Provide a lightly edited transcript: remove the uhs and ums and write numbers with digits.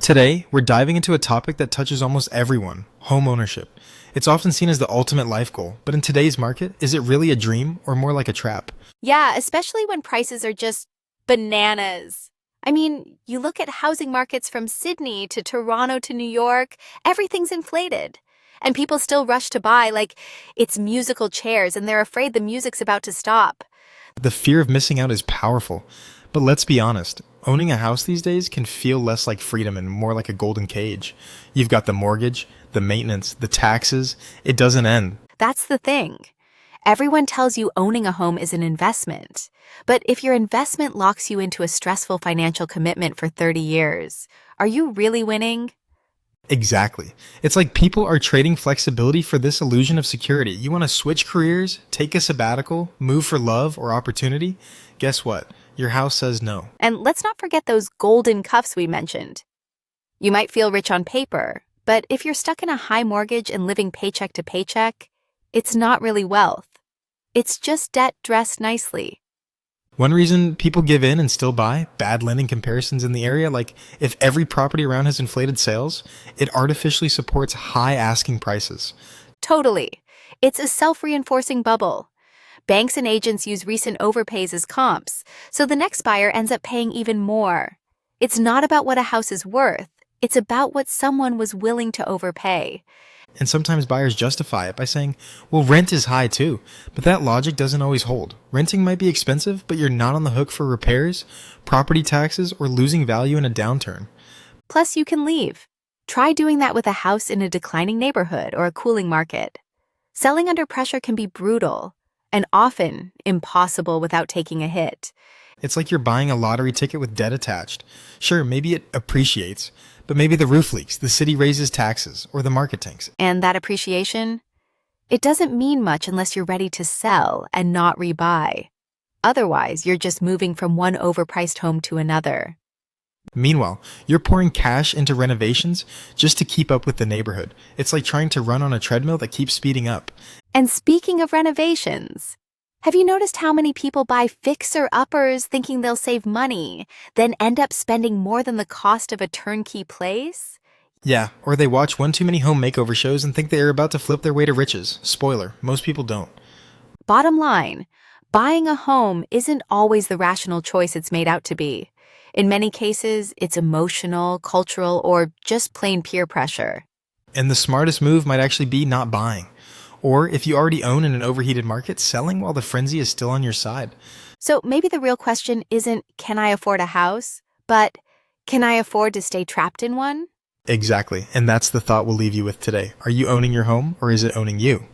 Today, we're diving into a topic that touches almost everyone: home ownership. It's often seen as the ultimate life goal, but in today's market, is it really a dream or more like a trap? Yeah, especially when prices are just bananas. I mean, you look at housing markets from Sydney to Toronto to New York, everything's inflated. And people still rush to buy like it's musical chairs and they're afraid the music's about to stop. The fear of missing out is powerful. But let's be honest, owning a house these days can feel less like freedom and more like a golden cage. You've got the mortgage, the maintenance, the taxes. It doesn't end. That's the thing. Everyone tells you owning a home is an investment. But if your investment locks you into a stressful financial commitment for 30 years, are you really winning? Exactly. It's like people are trading flexibility for this illusion of security. You want to switch careers, take a sabbatical, move for love or opportunity? Guess what? Your house says no. And let's not forget those golden cuffs we mentioned. You might feel rich on paper, but if you're stuck in a high mortgage and living paycheck to paycheck, it's not really wealth. It's just debt dressed nicely. One reason people give in and still buy: bad lending comparisons in the area. Like, if every property around has inflated sales, it artificially supports high asking prices. Totally. It's a self-reinforcing bubble. Banks and agents use recent overpays as comps, so the next buyer ends up paying even more. It's not about what a house is worth. It's about what someone was willing to overpay. And sometimes buyers justify it by saying, well, rent is high too. But that logic doesn't always hold. Renting might be expensive, but you're not on the hook for repairs, property taxes, or losing value in a downturn. Plus, you can leave. Try doing that with a house in a declining neighborhood or a cooling market. Selling under pressure can be brutal and often impossible without taking a hit. It's like you're buying a lottery ticket with debt attached. Sure, maybe it appreciates, but maybe the roof leaks, the city raises taxes, or the market tanks. And that appreciation? It doesn't mean much unless you're ready to sell and not rebuy. Otherwise, you're just moving from one overpriced home to another. Meanwhile, you're pouring cash into renovations just to keep up with the neighborhood. It's like trying to run on a treadmill that keeps speeding up. And speaking of renovations, have you noticed how many people buy fixer-uppers thinking they'll save money, then end up spending more than the cost of a turnkey place? Yeah, or they watch one too many home makeover shows and think they are about to flip their way to riches. Spoiler, most people don't. Bottom line, buying a home isn't always the rational choice it's made out to be. In many cases, it's emotional, cultural, or just plain peer pressure. And the smartest move might actually be not buying. Or if you already own in an overheated market, selling while the frenzy is still on your side. So maybe the real question isn't, can I afford a house? But, can I afford to stay trapped in one? Exactly, and that's the thought we'll leave you with today. Are you owning your home, or is it owning you?